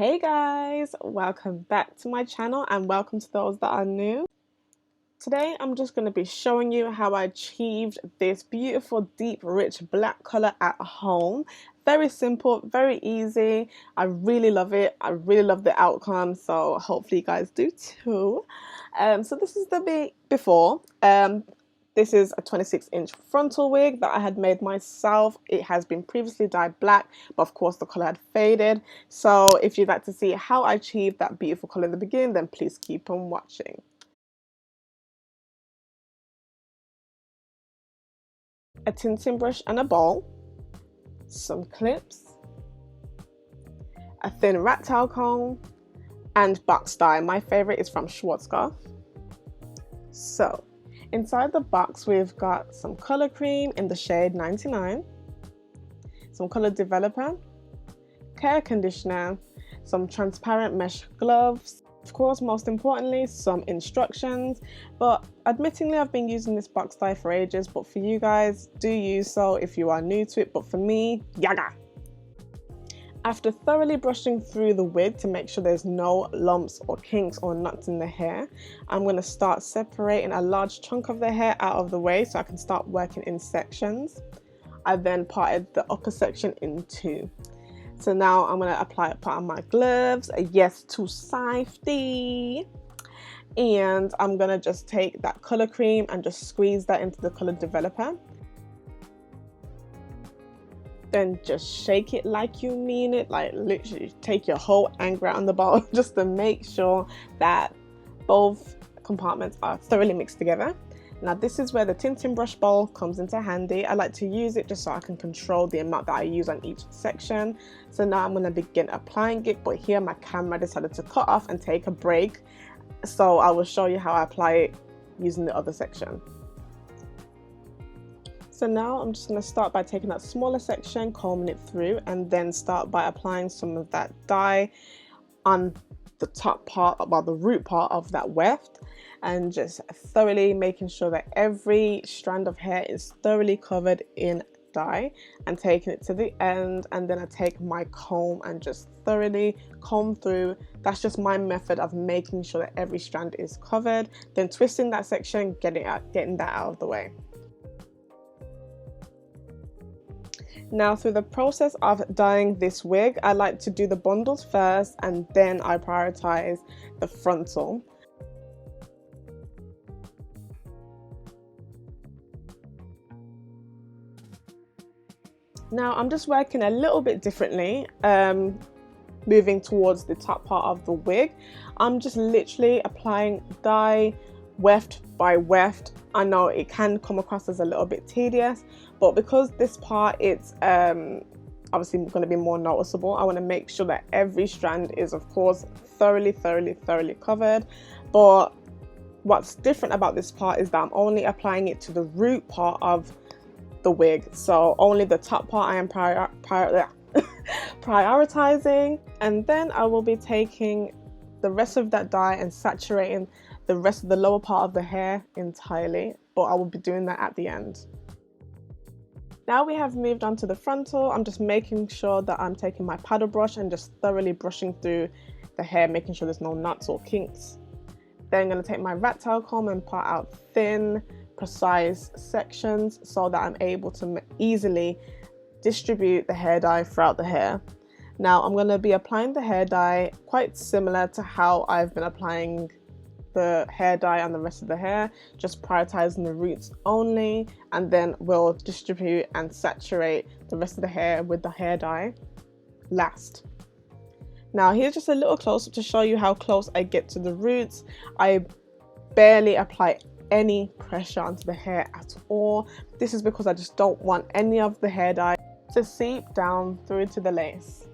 Hey guys, welcome back to my channel and welcome to those that are new. Today I'm just going to be showing you how I achieved this beautiful deep rich black color at home. Very simple, very easy. I really love it. I really love the outcome, so hopefully you guys do too. So this is the before. This is a 26-inch frontal wig that I had made myself. It has been previously dyed black, but of course the color had faded. So if you'd like to see how I achieved that beautiful color in the beginning, then please keep on watching. A tinting brush and a bowl, some clips, a thin rat tail comb, and box dye. My favorite is from Schwarzkopf. So inside the box we've got some color cream in the shade 99, some color developer, care conditioner, some transparent mesh gloves, of course most importantly some instructions, but admittingly I've been using this box dye for ages, but for you guys, do use so if you are new to it, but for me, yaga! After thoroughly brushing through the wig to make sure there's no lumps or kinks or knots in the hair, I'm going to start separating a large chunk of the hair out of the way so I can start working in sections. I then parted the upper section in two. So now I'm going to apply a part of my gloves, a yes to safety, and I'm going to just take that color cream and just squeeze that into the color developer. Then just shake it like you mean it, like literally take your whole anger out on the bowl just to make sure that both compartments are thoroughly mixed together. Now this is where the tinting brush bowl comes into handy. I like to use it just so I can control the amount that I use on each section. So now I'm going to begin applying it, but here my camera decided to cut off and take a break. So I will show you how I apply it using the other section. So now I'm just going to start by taking that smaller section, combing it through, and then start by applying some of that dye on the top part, well, the root part of that weft, and just thoroughly making sure that every strand of hair is thoroughly covered in dye, and taking it to the end, and then I take my comb and just thoroughly comb through. That's just my method of making sure that every strand is covered, then twisting that section, getting that out of the way. Now through the process of dyeing this wig, I like to do the bundles first and then I prioritize the frontal. Now I'm just working a little bit differently, moving towards the top part of the wig. I'm just literally applying dye weft by weft. I know it can come across as a little bit tedious, but because this part it's obviously going to be more noticeable, I want to make sure that every strand is of course thoroughly covered. But what's different about this part is that I'm only applying it to the root part of the wig, so only the top part I am prioritizing, and then I will be taking the rest of that dye and saturating the rest of the lower part of the hair entirely, but I will be doing that at the end. Now we have moved on to the frontal. I'm just making sure that I'm taking my paddle brush and just thoroughly brushing through the hair, making sure there's no knots or kinks. Then I'm going to take my rat tail comb and part out thin, precise sections so that I'm able to easily distribute the hair dye throughout the hair. Now I'm going to be applying the hair dye quite similar to how I've been applying the hair dye on the rest of the hair, just prioritizing the roots only, and then we'll distribute and saturate the rest of the hair with the hair dye last. Now here's just a little close-up to show you how close I get to the roots. I barely apply any pressure onto the hair at all. This is because I just don't want any of the hair dye to seep down through to the lace.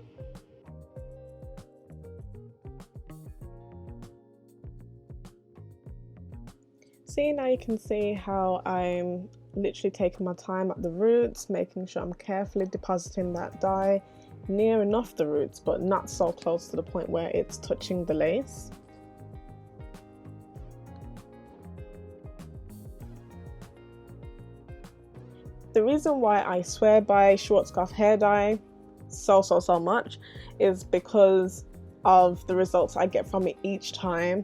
See, now you can see how I'm literally taking my time at the roots, making sure I'm carefully depositing that dye near enough the roots, but not so close to the point where it's touching the lace. The reason why I swear by Schwarzkopf hair dye so much is because of the results I get from it each time.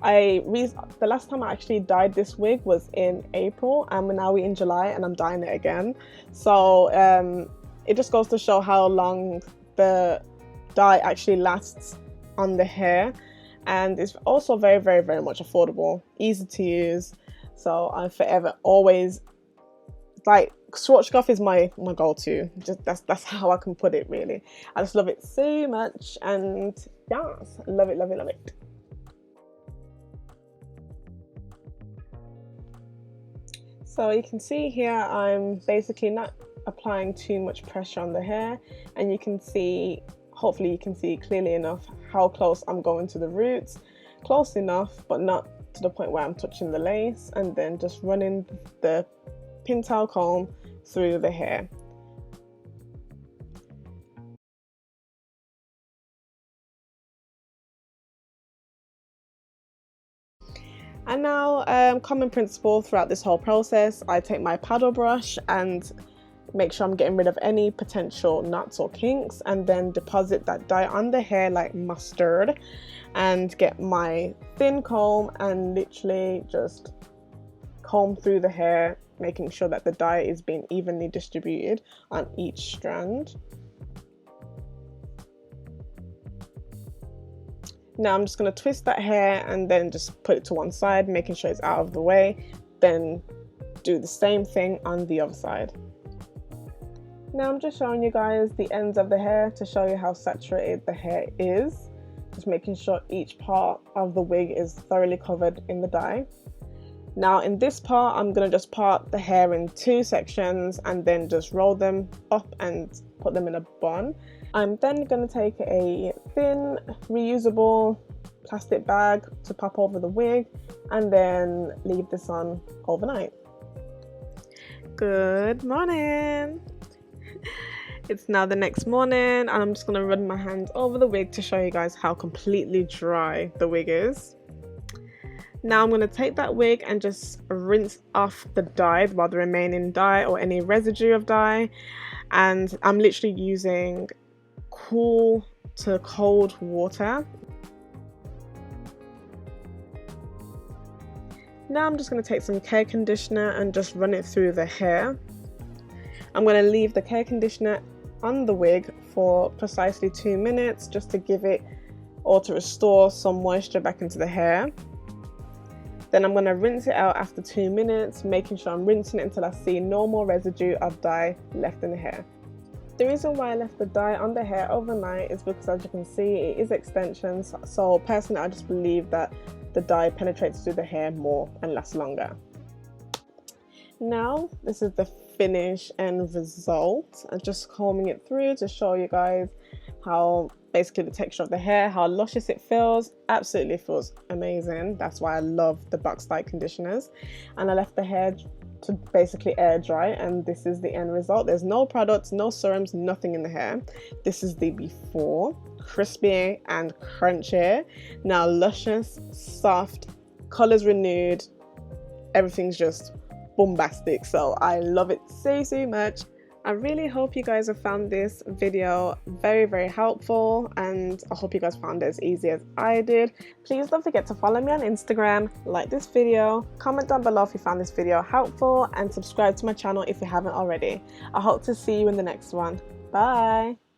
The last time I actually dyed this wig was in April, and now we're in July and I'm dyeing it again. So it just goes to show how long the dye actually lasts on the hair, and it's also very, very, very much affordable, easy to use. So I'm forever always like, Schwarzkopf is my go-to. Just that's how I can put it, really. I just love it so much, and yes, love it, love it, love it. So you can see here I'm basically not applying too much pressure on the hair, and you can see, hopefully you can see clearly enough how close I'm going to the roots. Close enough, but not to the point where I'm touching the lace, and then just running the pin tail comb through the hair. And now, common principle throughout this whole process, I take my paddle brush and make sure I'm getting rid of any potential knots or kinks, and then deposit that dye on the hair like mustard, and get my thin comb and literally just comb through the hair, making sure that the dye is being evenly distributed on each strand. Now I'm just going to twist that hair and then just put it to one side, making sure it's out of the way. Then do the same thing on the other side. Now I'm just showing you guys the ends of the hair to show you how saturated the hair is. Just making sure each part of the wig is thoroughly covered in the dye. Now in this part, I'm going to just part the hair in two sections and then just roll them up and put them in a bun. I'm then going to take a thin reusable plastic bag to pop over the wig and then leave this on overnight. Good morning! It's now the next morning, and I'm just going to run my hand over the wig to show you guys how completely dry the wig is. Now I'm going to take that wig and just rinse off the dye, well, the remaining dye or any residue of dye, and I'm literally using cool to cold water. Now I'm just going to take some care conditioner and just run it through the hair. I'm going to leave the care conditioner on the wig for precisely 2 minutes, just to give it, or to restore some moisture back into the hair. Then I'm going to rinse it out after 2 minutes, making sure I'm rinsing it until I see no more residue of dye left in the hair. The reason why I left the dye on the hair overnight is because, as you can see, it is extensions. So personally, I just believe that the dye penetrates through the hair more and lasts longer. Now, this is the finish and result. I'm just combing it through to show you guys how basically the texture of the hair, how luscious it feels. Absolutely feels amazing. That's why I love the box dye conditioners. And I left the hair to basically air dry, and this is the end result. There's no products, no serums, nothing in the hair. This is the before, crispy and crunchy. Now luscious, soft, colors renewed, everything's just bombastic. So I love it so much. I really hope you guys have found this video very, very helpful, and I hope you guys found it as easy as I did. Please don't forget to follow me on Instagram, like this video, comment down below if you found this video helpful, and subscribe to my channel if you haven't already. I hope to see you in the next one. Bye!